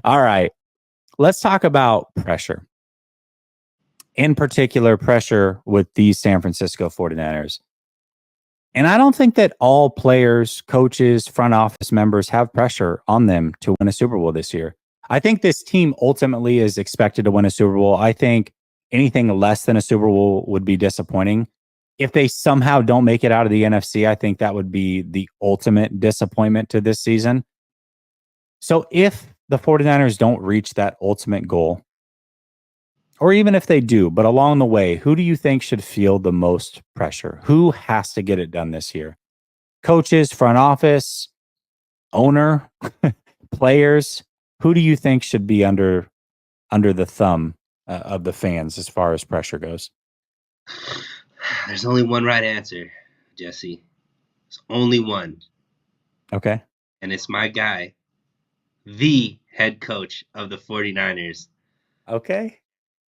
All right. Let's talk about pressure. In particular, pressure with these San Francisco 49ers. And I don't think that all players, coaches, front office members have pressure on them to win a Super Bowl this year. I think this team ultimately is expected to win a Super Bowl. I think anything less than a Super Bowl would be disappointing. If they somehow don't make it out of the NFC, I think that would be the ultimate disappointment to this season. So if the 49ers don't reach that ultimate goal, or even if they do, but along the way, who do you think should feel the most pressure? Who has to get it done this year? Coaches, front office, owner, players. Who do you think should be under the thumb of the fans as far as pressure goes? There's only one right answer, Jesse. There's only one. Okay. And it's my guy, the head coach of the 49ers. Okay.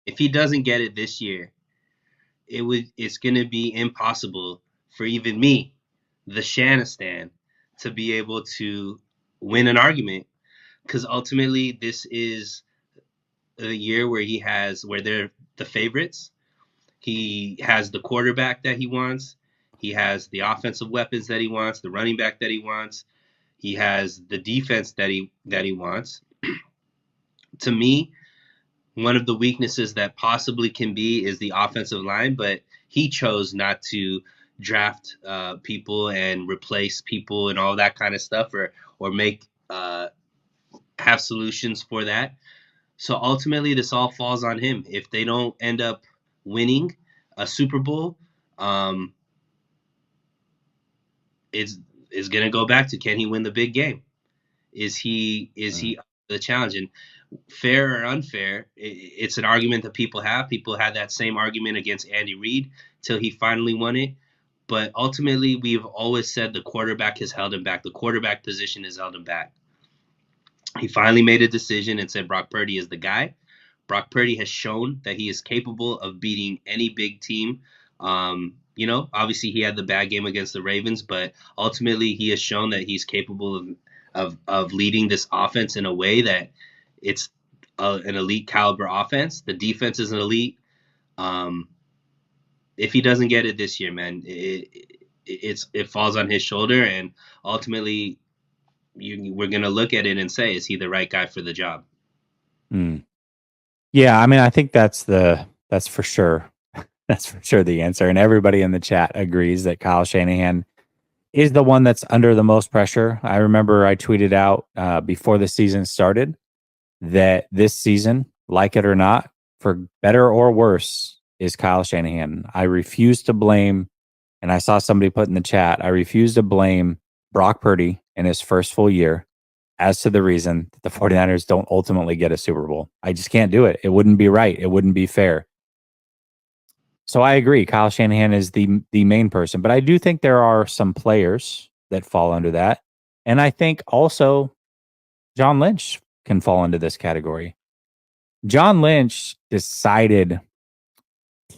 If he doesn't get it this year, it's going to be impossible for even me, the Shanistan, to be able to win an argument, because ultimately this is a year where they're the favorites. He has the quarterback that he wants. He has the offensive weapons that he wants, the running back that he wants. He has the defense that he wants. To me, one of the weaknesses that possibly can be is the offensive line, but he chose not to draft people and replace people and all that kind of stuff, or make have solutions for that. So ultimately, this all falls on him. If they don't end up winning a Super Bowl, it's gonna go back to, can he win the big game? Is he up to the challenge? And fair or unfair, it's an argument that people have. People had that same argument against Andy Reid till he finally won it. But ultimately, we've always said the quarterback has held him back. The quarterback position has held him back. He finally made a decision and said Brock Purdy is the guy. Brock Purdy has shown that he is capable of beating any big team. Obviously he had the bad game against the Ravens, but ultimately he has shown that he's capable of leading this offense in a way that it's an elite caliber offense. The defense is an elite. If he doesn't get it this year, man, it falls on his shoulder, and ultimately we're gonna look at it and say, is he the right guy for the job? Yeah, I mean, I think that's for sure. That's for sure the answer. And everybody in the chat agrees that Kyle Shanahan is the one that's under the most pressure. I remember I tweeted out before the season started that this season, like it or not, for better or worse, is Kyle Shanahan. I refuse to blame, and I saw somebody put in the chat, I refuse to blame Brock Purdy in his first full year as to the reason that the 49ers don't ultimately get a Super Bowl. I just can't do it. It wouldn't be right. It wouldn't be fair. So I agree. Kyle Shanahan is the main person, but I do think there are some players that fall under that. And I think also John Lynch can fall into this category. John Lynch decided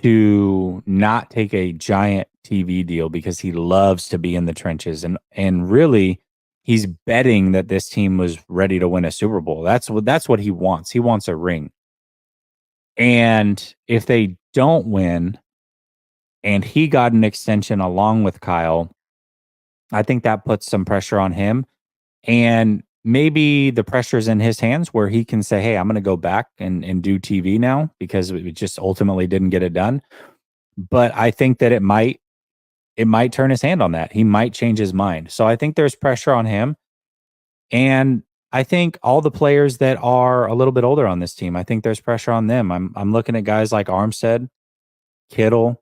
to not take a giant TV deal because he loves to be in the trenches, and really he's betting that this team was ready to win a Super Bowl. That's what he wants. He wants a ring. And if they don't win and he got an extension along with Kyle, I think that puts some pressure on him. And maybe the pressure's in his hands where he can say, hey, I'm going to go back and do TV now because it just ultimately didn't get it done. But I think that it might turn his hand on that. He might change his mind. So I think there's pressure on him. And I think all the players that are a little bit older on this team, I think there's pressure on them. I'm looking at guys like Armstead, Kittle,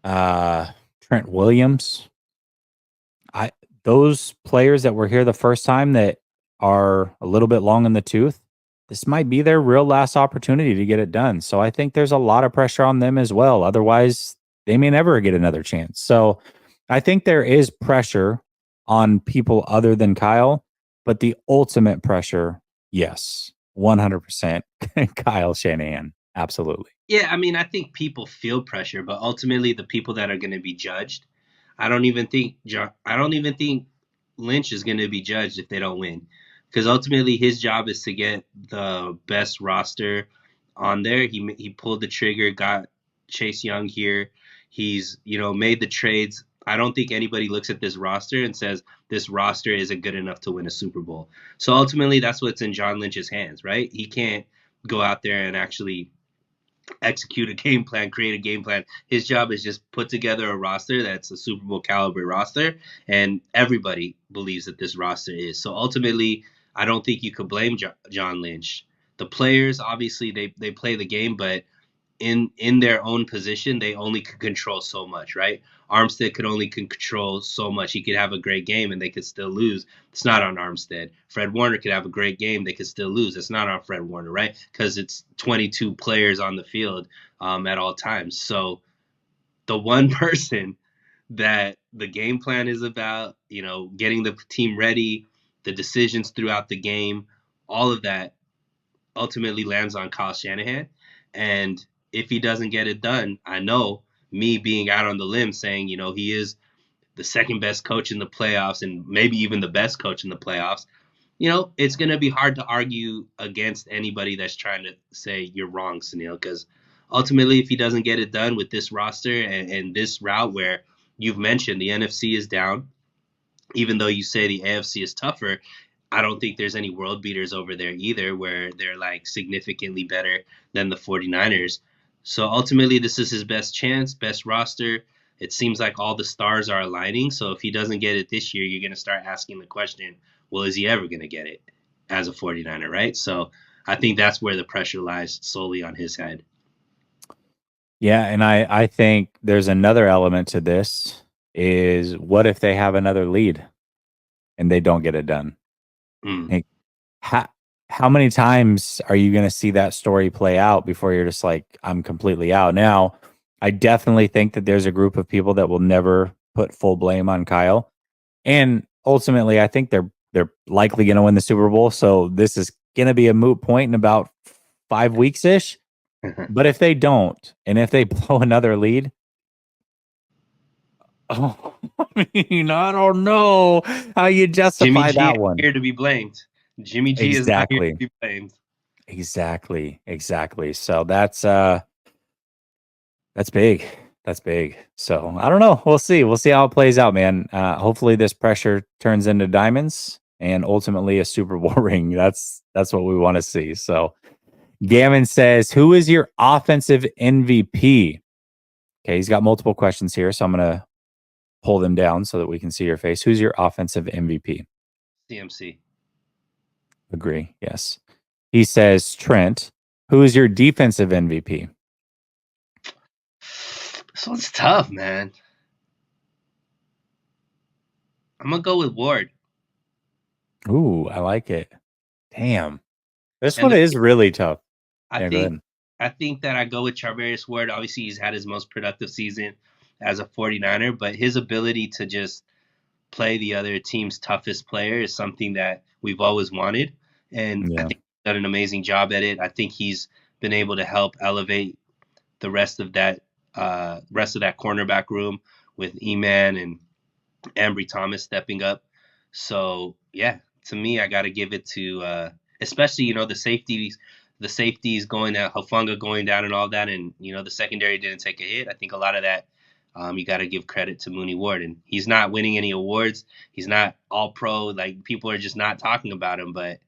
Trent Williams. Those players that were here the first time that are a little bit long in the tooth, this might be their real last opportunity to get it done. So I think there's a lot of pressure on them as well. Otherwise, they may never get another chance. So I think there is pressure on people other than Kyle, but the ultimate pressure, yes, 100% Kyle Shanahan. Absolutely. Yeah, I mean, I think people feel pressure, but ultimately the people that are going to be judged, I don't even think Lynch is going to be judged if they don't win. because ultimately his job is to get the best roster on there. He pulled the trigger, got Chase Young here. He's made the trades. I don't think anybody looks at this roster and says this roster isn't good enough to win a Super Bowl. So ultimately, that's what's in John Lynch's hands, right? He can't go out there and actually execute a game plan, create a game plan. His job is just put together a roster that's a Super Bowl caliber roster, and everybody believes that this roster is. So ultimately, I don't think you could blame John Lynch. The players, obviously, they play the game, but in their own position, they only could control so much, right? Armstead could only control so much. He could have a great game and they could still lose. It's not on Armstead. Fred Warner could have a great game. They could still lose. It's not on Fred Warner, right? Because it's 22 players on the field at all times. So the one person that the game plan is about, getting the team ready, the decisions throughout the game, all of that ultimately lands on Kyle Shanahan. And if he doesn't get it done, I know me being out on the limb saying, he is the second best coach in the playoffs and maybe even the best coach in the playoffs. It's going to be hard to argue against anybody that's trying to say you're wrong, Sunil, because ultimately, if he doesn't get it done with this roster and this route where you've mentioned the NFC is down, even though you say the AFC is tougher, I don't think there's any world beaters over there either where they're like significantly better than the 49ers. So ultimately, this is his best chance, best roster. It seems like all the stars are aligning. So if he doesn't get it this year, you're going to start asking the question, well, is he ever going to get it as a 49er, right? So I think that's where the pressure lies solely on his head. Yeah, and I think there's another element to this is what if they have another lead and they don't get it done? Like, how many times are you going to see that story play out before you're just like, I'm completely out? Now, I definitely think that there's a group of people that will never put full blame on Kyle. And ultimately, I think they're likely going to win the Super Bowl. So this is going to be a moot point in about 5 weeks ish. But if they don't, and if they blow another lead, oh, I don't know how you Jimmy justify G that is one. here to be blamed. Jimmy G is not here to be blamed. Exactly. So that's big. That's big. So I don't know. We'll see. We'll see how it plays out, man. Hopefully this pressure turns into diamonds and ultimately a Super Bowl ring. That's what we want to see. So Gammon says, who is your offensive MVP? Okay, he's got multiple questions here, so I'm gonna pull them down so that we can see your face. Who's your offensive MVP? CMC. Agree. Yes. He says, Trent, who is your defensive MVP? This one's tough, man. I'm gonna go with Ward. Ooh, I like it. Damn. This one is really tough. I think that I go with Charvarius Ward. Obviously, he's had his most productive season as a 49er, but his ability to just play the other team's toughest player is something that we've always wanted. And I think he's done an amazing job at it. I think he's been able to help elevate the rest of that cornerback room with E-Man and Ambry Thomas stepping up. So yeah, to me, I got to give it to especially the safeties going out, Hufanga going down and all that, and the secondary didn't take a hit. I think a lot of that you got to give credit to Mooney Ward, and he's not winning any awards. He's not all pro. Like people are just not talking about him, but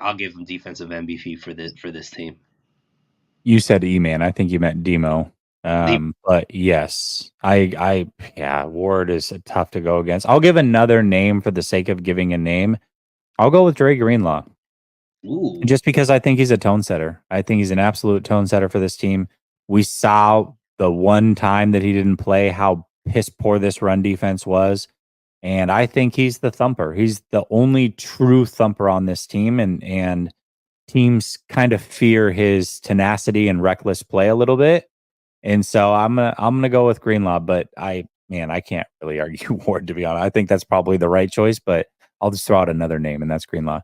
I'll give him defensive MVP for this team. You said E-Man. I think you meant Demo. But yes, Ward is tough to go against. I'll give another name for the sake of giving a name. I'll go with Dre Greenlaw. Ooh. Just because I think he's a tone setter. I think he's an absolute tone setter for this team. We saw the one time that he didn't play how piss poor this run defense was. And I think he's the thumper. He's the only true thumper on this team. And teams kind of fear his tenacity and reckless play a little bit. And so I'm gonna go with Greenlaw, but I can't really argue Ward, to be honest. I think that's probably the right choice, but I'll just throw out another name, and that's Greenlaw.